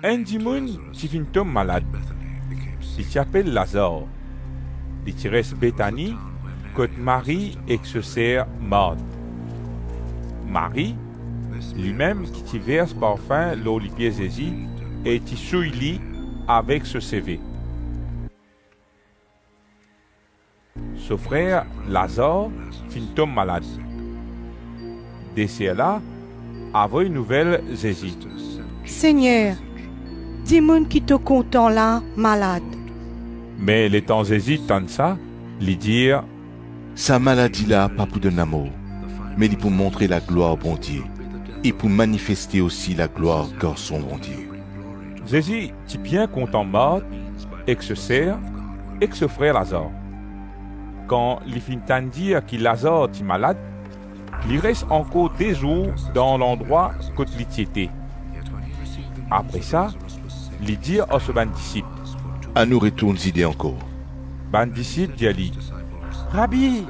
Un dimoun qui vient tomber malade. Il s'appelle Lazare. Il reste Bethanie, côté Marie et que se sert Marthe. Marie, lui-même qui verse parfum l'eau les pieds Jésus et qui souille avec ce CV. Son frère Lazare finit tombe malade. Dès là, avait une nouvelle Jésus. Seigneur, dis-moi qui te content là, malade. Mais les temps Jésus tente ça, lui dire Sa maladie-là, pas pour donner amour, mais il pour montrer la gloire bon Dieu, et pour manifester aussi la gloire qu'en son bon Dieu. Jésus est bien content Marthe, et que se sert, et que ce frère Lazare. Quand il finit de dire que Lazare est malade, il reste encore des jours dans l'endroit où il était. Après ça, il dit à ce ban disciple. À nous retourne idées encore. Ban disciple dit Rabbi,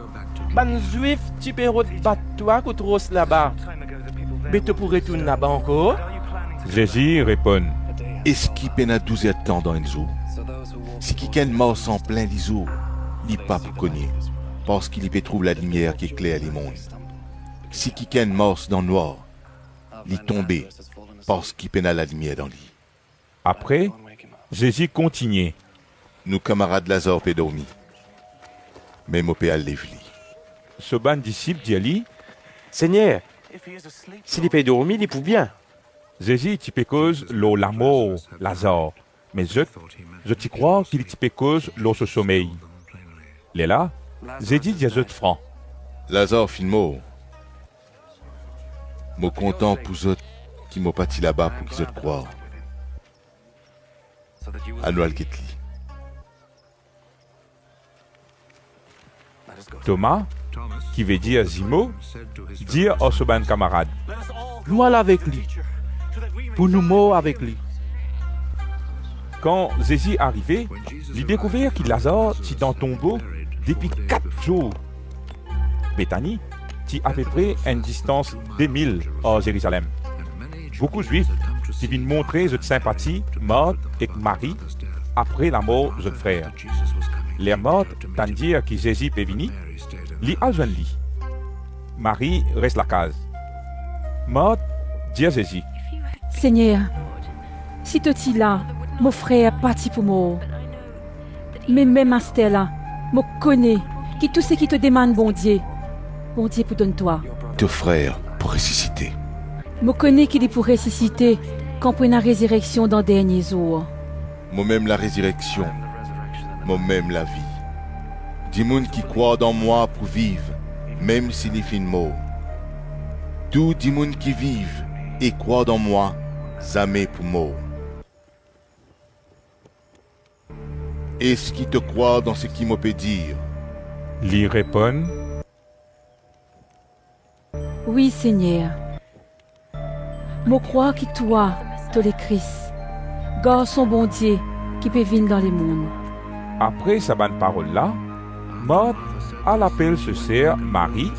ban juif tu peux battre toi contre Ross là-bas. Mais tu pourrais retourner là-bas encore? Jésus répond. Est-ce qu'il peine à 12 temps dans une zoo? Si quelqu'un mort en plein les eaux, il pas pour cogner, parce qu'il y peut trouver la lumière qui éclaire les mondes. Si quelqu'un mort dans le noir, il tombé, parce qu'il peine à la lumière dans lui. Après, Jésus continue. Nous camarades Lazare peut dormir, mais mon père lève-lui. Ce ban disciple dit Seigneur, s'il peut dormir, il peut bien. Jésus type cause l'eau la mort, Lazare. Mais je t'y crois qu'il type cause l'eau ce sommeil. Les là, Jésus dit à franc. Lazare fin mort. Moi content pour eux qui m'ont parti là-bas pour qu'ils te croient. À nous al Ketli. Thomas, qui veut dire Zimo, dit à ce ban camarade. Nous allons avec lui. Pour nous mourir avec lui. Quand Jésus arrivait, il découvert que Lazare était dans le tombeau depuis 4 jours. Bethanie, qui à peu près une distance de 1000 à Jérusalem. Beaucoup de Juifs qui viennent montrer cette sympathie, Marthe et Marie, après la mort de leur frère. Les Marthe t'en dire que Jésus est venu, li a jeune lit. Marie reste la case. Marthe dit à Jésus. Seigneur, si tu es là, mon frère parti pour moi. Mais même à ce là, je connais que tout ce qui te demande, bon Dieu pour donner-toi. Ton frère pour ressusciter. Je connais qu'il est pour ressusciter quand pour la résurrection dans les derniers jours. Moi-même la résurrection, moi-même la vie. Dis-moi qui croit dans moi pour vivre, même s'il est fin mort. Tout dis-moi qui vivent et croit dans moi, jamais pour mort. Est-ce qui te croit dans ce qu'il me peut dire? Lui répond. Oui, Seigneur. Je crois que toi, tu es le Christ, garçon bon Dieu qui peut venir dans les mondes. Après sa bonne parole-là, Marthe à l'appel se sert Marie.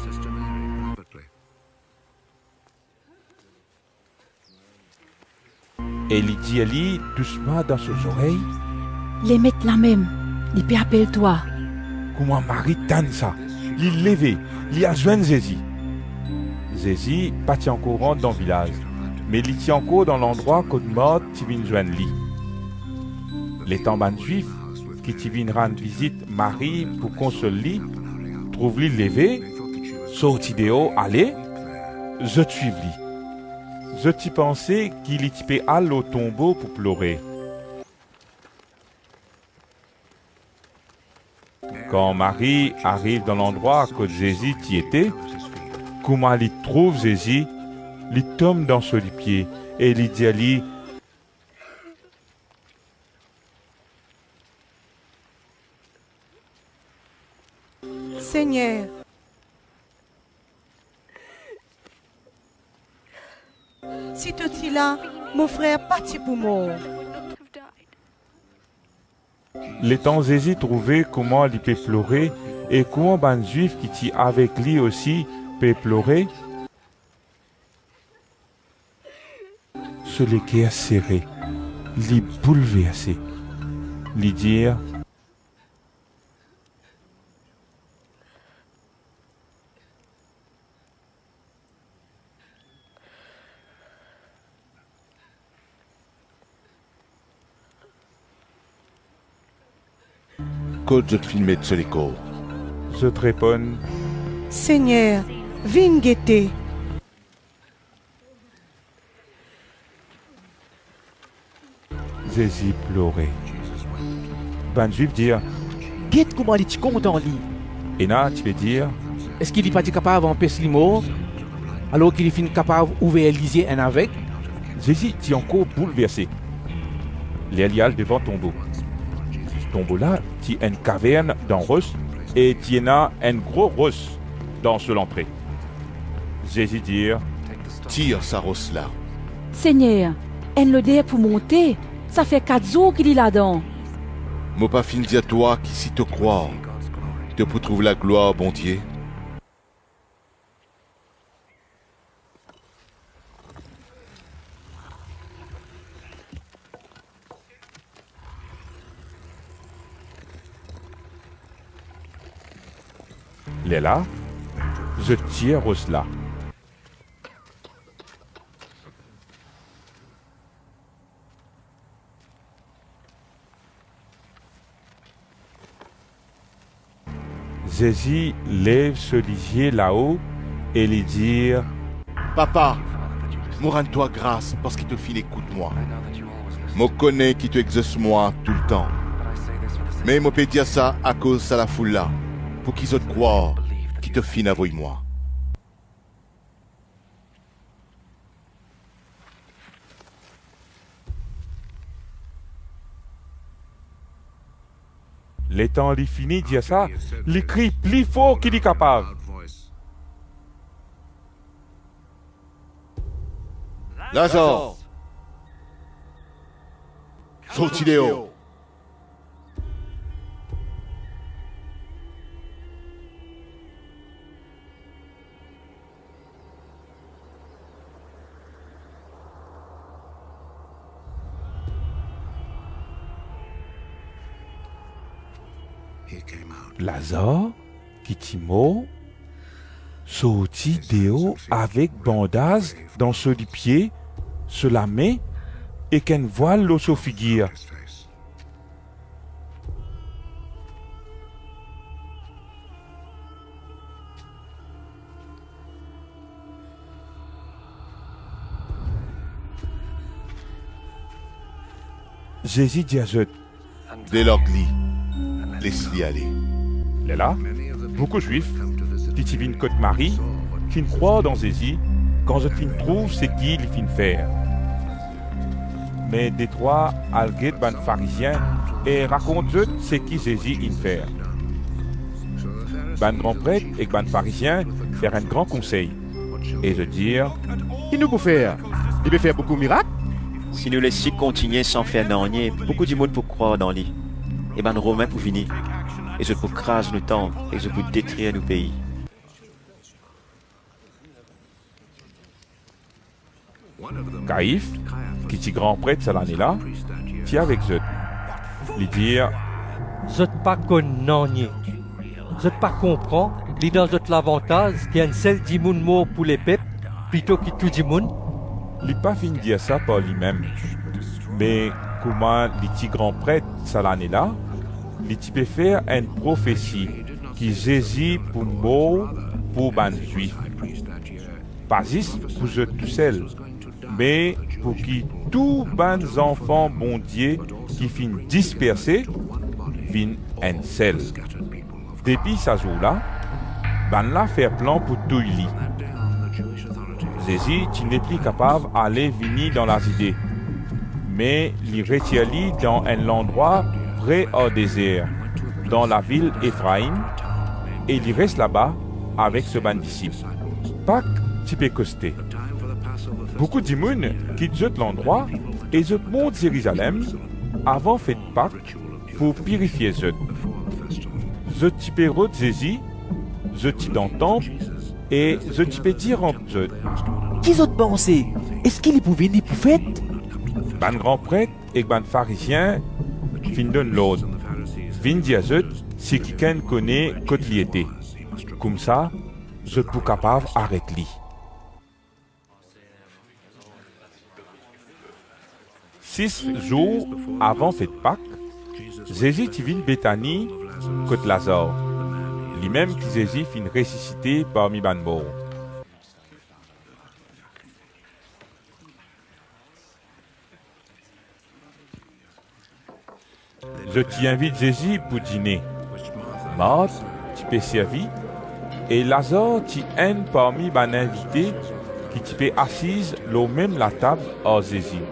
Et il dit à lui doucement dans ses oreilles. Les mettre la même, il peut appeler toi. Comment Marie tanne ça? Il levé, il a joint Jésus. Jésus partit en courant dans le village, mais il était encore dans l'endroit que Marthe qui vient joindre lui. Les tambans juifs qui viennent rendre visite Marie pour consoler, trouvent lui levé, sorti dehors, allez, je te suive lui. Je t'y pensais qu'il était allé au tombeau pour pleurer. Quand Marie arrive dans l'endroit que Jésus y était, comment il trouve Jésus, il tombe dans ses pieds et il dit à lui, Seigneur, si tu es là, mon frère parti pour mort. les temps Jésus trouvait comment il peut pleurer et comment ban juif qui était avec lui aussi peut pleurer. Ce le cœur serré, li bouleversé. Li dire, Code je te filmais de ce l'écho. je te réponds, Seigneur, vin guetter. Jésus pleurait. Ben juif dire, Guette comment il est content, lui. et là, tu peux dire, Est-ce qu'il n'est pas capable d'empêcher les mots alors qu'il est fin capable d'ouvrir l'isier un avec? Jésus t'y encore bouleversé. L'Elial devant tombeau. Tombeau là, t'y une caverne dans Ross et t'y en a un gros Ross dans ce l'entrée. Jésus dire, Tire sa rosse là. Seigneur, elle le dé pour monter. Ça fait 4 jours qu'il est là-dedans. Moi pas fin dire toi qui si te croire. Te pour trouver la gloire, bon Dieu. les là, je tire Ross là. Jésus lève ce lisier là-haut et lui dit, Papa, moi rends-toi grâce parce qu'il te fit écoute-moi. Moi connais qui te exauce moi tout le temps. Mais moi peux dire ça à cause de la foule là, pour qu'ils autres croient qui te fit avec moi. l'étant li fini dire ça, il crie plus fort qu'il est capable. Lazare, sortis de haut. Lazare, qui t'y mort, sorti dehors avec bandage dans ce du pied, sur la main, et qu'un voile l'eau sur figure. Jésus dit à eux, Dès l'orgli, laisse-les aller. les là, beaucoup de juifs, qui viennent côte Marie, qui croient dans Jésus, quand je fin trouve ce qu'il fin faire. Mais des trois alguet ban pharisiens et racontent eux ce qui Jésus in faire. Ban grand prêtre et ban pharisiens faire un grand conseil et je dire, Qu'il nous peut faire? Il peut faire beaucoup de miracles? Si nous laissons continuer sans faire rien, beaucoup de monde pour croire dans lui. Et ben Romains pour venir. Et je pour craser le temps, et je pour détruire nos pays. Caïphe, qui est grand prêtre cette année-là, qui avec eux, lui dire, Je ne pas connais. Je ne pas comprends. Il dans l'avantage qu'il y a une seule du monde mort pour les peuples plutôt que tout du monde. il pas fin dire ça par lui-même. Mais comment les petits grands prêtres cette année-là, il peut faire une prophétie qui Jésus pour mort pour les juifs. Pas juste pour eux tout seuls, mais pour qui tous les enfants bon Dieu qui finissent dispersés, viennent un seul. Depuis ce jour-là, ban là faire plan pour tout lui. Jésus, tu n'es plus capable d'aller venir dans les idées, mais il retient dans un endroit près au désert, dans la ville Ephraïm, et il reste là-bas avec ce ban disciple. Pâques, tu peux coster. Beaucoup de monde quittent l'endroit et je montent Jérusalem avant fête Pâques pour purifier eux. Je peux rôder Jésus, je dans le temple et je peux dire entre eux. Qui autres pensé? Est-ce qu'il est pour venir pour fête? Ban grand prêtre et ban pharisien fin donne l'ordre. Vin dire si quelqu'un connaît côté li était. Comme ça, je peux capable arrêter lui. 6 jours avant fête Pâques, Jésus vient Béthanie côté Lazare. Lui-même qui Jésus fin ressuscité parmi ban morts. Je t'y invite Jésus pour dîner. Marthe, tu peux servir. Et Lazare, tu haine parmi ban invités qui tu peux assise l'au même la table à Jésus.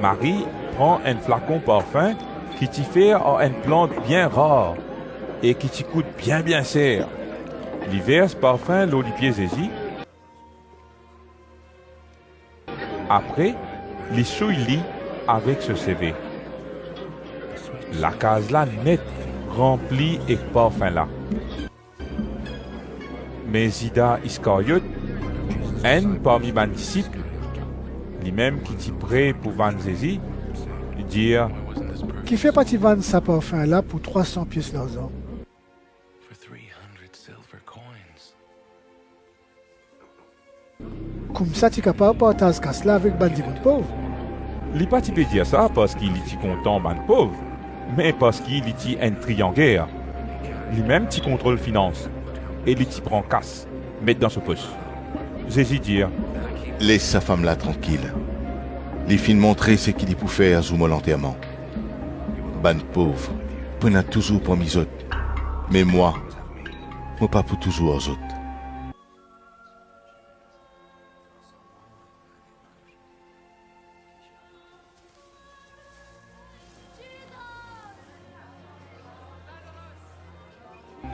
Marie prend un flacon parfum qui t'y fait une plante bien rare et qui t'y coûte bien cher. Il verse parfum l'eau du pied Jésus. Après, il souille avec ce CV. La case là nette, remplie et parfum là. Mais Zida Iscariote, un parmi mes disciples, lui-même qui t'y prêt pour vendre Jésus, lui dire Qui fait partie vendre sa parfum là pour 300 pièces d'argent? Comme ça, tu es capable de partager ce casse-là avec bandit pauvre. Il pas peut dire ça parce qu'il est content ban pauvre, mais parce qu'il est un trianguaire. Lui-même qui contrôle finance et il prend casse, met dans ce poste. Jésus dit Laisse sa femme là tranquille. Les filles montrer ce qu'il peut faire à Zoumol enterrement. Ban pauvre, prenez toujours pour mes autres. Mais moi pas pour toujours aux autres.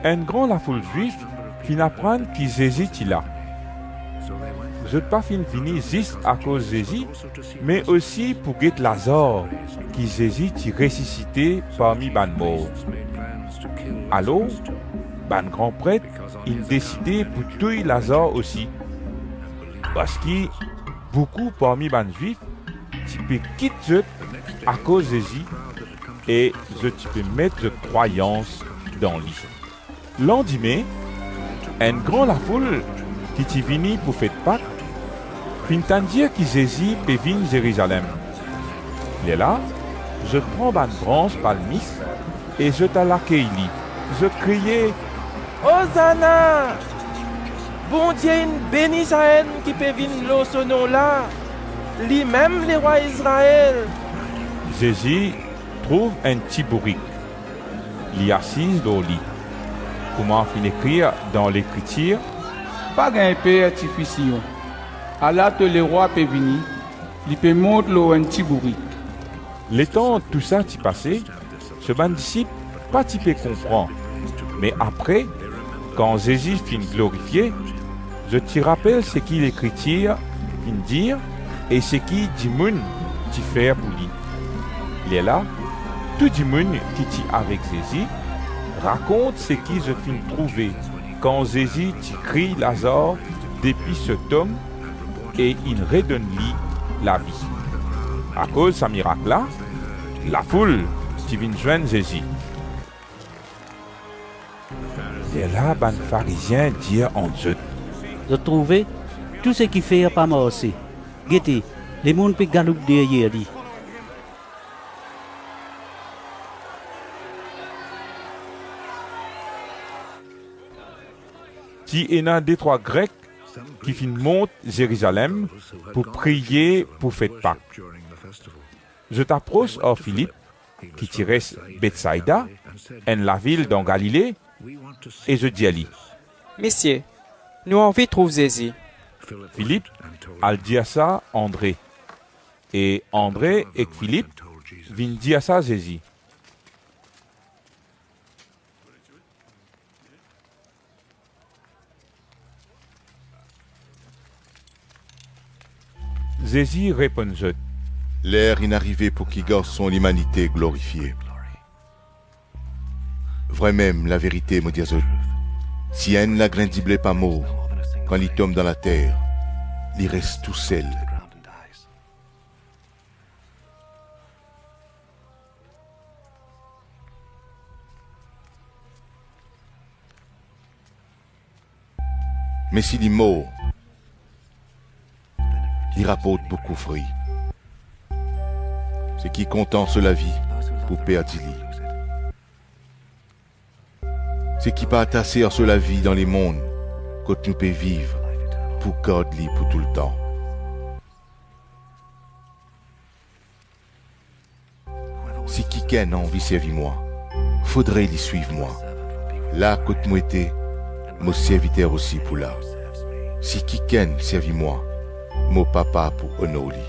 Un grand la foule juive fin apprendre qu'il Jésus est là. Je ne pas fini juste à cause de Jésus, mais aussi pour guetter Lazare, qui Jésus est ressuscité parmi ban morts. Alors, ban grand prêtre, il décidait pour tuer Lazare aussi. Parce que beaucoup parmi ban juifs, tu peux quitter à cause de Jésus et je peux mettre de croyance dans lui. Lendemain, un grand la foule qui est venu pour faire Pâques, fin dire que Jésus peut venir à Jérusalem. Il est là, je prends ma branche palmis et je l'accueille. Je criais Hosanna! Bon Dieu, béni Israël qui peut venir ce nom-là. Lui-même, le roi Israël. Jésus trouve un petit bourrique. Il est assis dans le lit. Comment fin écrire dans l'écriture? Pas un peu artificiel. Allah te le roi peut venir. Il peut montrer un petit bourrique. Le temps tout ça t'y passé, ce ban disciple pas t'y peut comprendre. Mais après, quand Jésus fin glorifié, je t'y rappelle ce qu'il l'écriture fin dire et ce qui dit moun t'y faire pour lui. Il est là, tout dit moun qui t'y avec Jésus raconte ce qui je fin trouver quand Jésus t'y crie Lazare depuis ce homme et il redonne lui la vie. À cause de ce miracle-là, la foule qui vient joindre Jésus. Et là, ben pharisien dit en Dieu. Je trouvais tout ce qui fait pas marcher. Guettez, les monde peut galoper derrière lui. Qui est un des 3 Grecs qui fin monte Jérusalem pour prier pour faire Pâques. Je t'approche à Philippe, qui tirait Bethsaïda, en la ville dans Galilée, et je dis à lui. Messieurs, nous envie de trouver Jésus. Philippe a dit à ça André. Et André et Philippe viennent dire à ça Jésus. Jésus répondit. L'heure inarrivée pour qu'il garde son humanité glorifiée. Vrai même, la vérité me dit, Si un la grain d'y blé pas mort, quand il tombe dans la terre, il reste tout seul. Mais s'il est mort, il rapporte beaucoup de fruits. C'est qui content sur la vie pour perdre lui. C'est qui pas attaché sur la vie dans les mondes quand nous peut vivre pour garder lui pour tout le temps. Si quelqu'un a envie de servir moi, faudrait lui suivre moi. Là, quand moi était, mon serviteur aussi pour là. Si quelqu'un servit moi, mon papa pour honorer lui.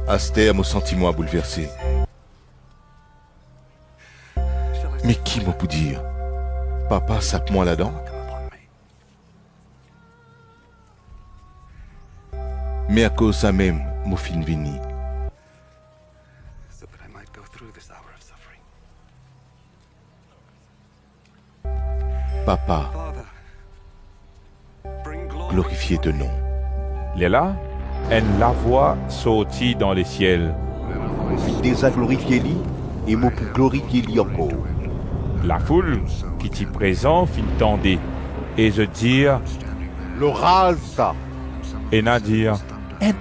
Astère m'a senti moi bouleversé. Mais qui m'a pu dire? Papa sape moi là-dedans? Mais à cause de ça même, mon fin vini. Papa, glorifiez ton nom. Là, elle la voix sortit dans les ciels. Déjà glorifié lui, et moi pour glorifier lui encore. La foule qui t'y présent fit tendait, et je dire, l'oral ça. Et n'a dire,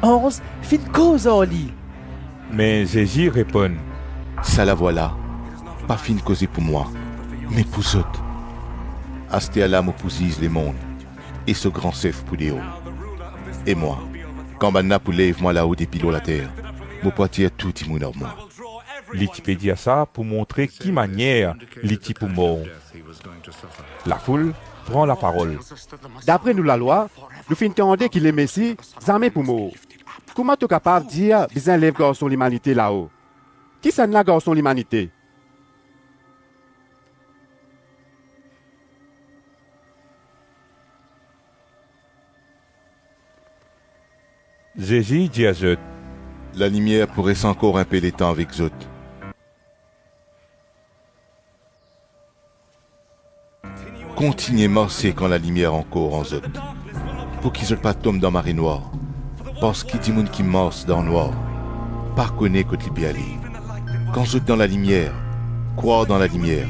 en 11 fin cause en lit. Mais Jésus répond, ça la voilà, pas fin causer pour moi, mais pour autres. Asté là m'opposise les mondes, et ce grand chef pour des hauts. Et moi, quand maintenant pour lève moi là-haut des pilots la terre, mon poitiers tout le monde en moi. L'iti peut dire ça pour montrer qui manière l'iti pour mort. La foule prend la parole. D'après nous la loi, nous finissons qu'il est Messie, jamais pour mort. Comment tu es capable de dire bien lève garçon l'humanité là-haut? Qui s'en a garçon l'humanité? Jésus dit à eux, la lumière pourrait encore un peu les temps avec eux. Continuez marcher quand la lumière encore en eux. Pour qu'ils ne pas tombent dans la marée noire. Parce qu'il dit moun qui marche dans le noir. Pas connaître que tu aller. Quand vous êtes dans la lumière, croire dans la lumière.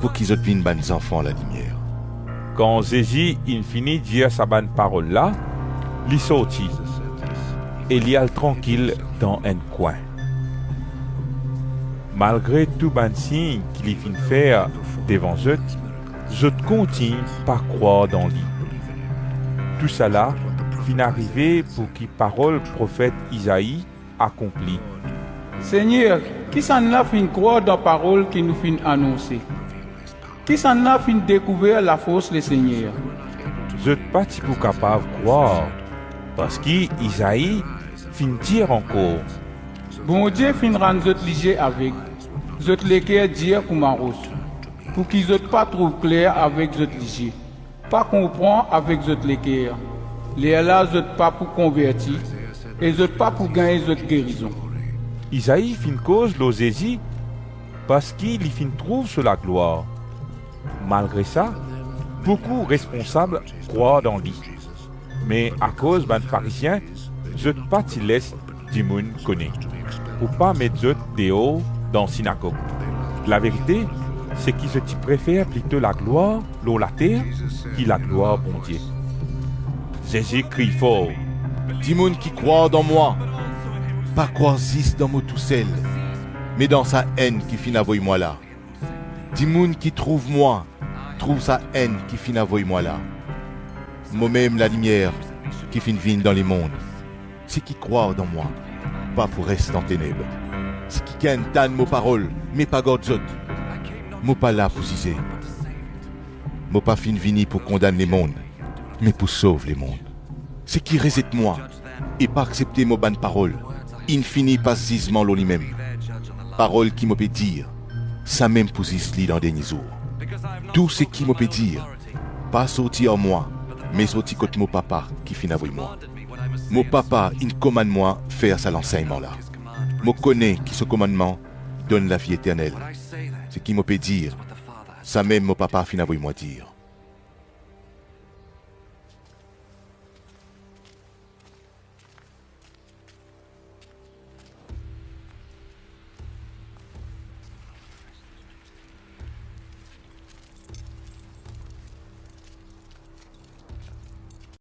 Pour qu'ils deviennent des enfants la lumière. Quand Jésus finit de dire sa bonne parole là, il sortit. Et il y a tranquille dans un coin. Malgré tout ben signe qu'il fin faire devant eux, je continue par croire dans lui. Tout cela fin arrivé pour qu'il parole prophète Isaïe accompli. Seigneur, qui s'en a fin croire dans la parole qui nous fin annoncer? Qui s'en a fin découvrir la force le Seigneur? Je pas si pour capable de croire, parce qu'Isaïe fin dire encore. Bon Dieu fin rendre zot léger avec, zot l'équerre dire pour Maros, pour qu'ils zot pas trop clair avec zot léger, pas comprend avec zot l'équerre, les là zot pas pour convertir, et zot pas pour gagner zot guérison. Isaïe fin cause l'osésie, parce qu'il fin trouve sur la gloire. Malgré ça, beaucoup responsables croient dans lui. Mais à cause d'un pharisien, je ne pas t'y laisse du monde connaît. Pour pas mettre eux dehors dans la synagogue. La vérité, c'est qu'ils se préfèrent plutôt la gloire, l'eau la terre, que la gloire bon Dieu. Jésus crie fort. Dis monde qui croit dans moi, pas croire juste dans moi tout seul, mais dans sa haine qui finit avoyer moi là. Dis monde qui trouve moi, trouve sa haine qui finit avoyer moi là. Moi-même la lumière qui finit vine dans les mondes. C'est qui croit dans moi, pas pour rester en ténèbres. C'est qui gagne tant de mots paroles, mais pas garde autres. Moi pas là pour ciser. Moi pas fin vini pour condamner les mondes, mais pour sauver les mondes. C'est qui résiste moi, et pas accepter mes bonnes paroles. Il finit pas cisement lui-même. Parole qui me peut dire, ça même pour lit dans des jours. Tout ce qui me peut dire, pas sorti en moi, mais sorti contre mon papa qui finit avec moi. Mon papa, il commande moi faire ça l'enseignement là. Je connais qui ce commandement donne la vie éternelle. Ce qui me peut dire, ça même mon papa finit avec moi dire.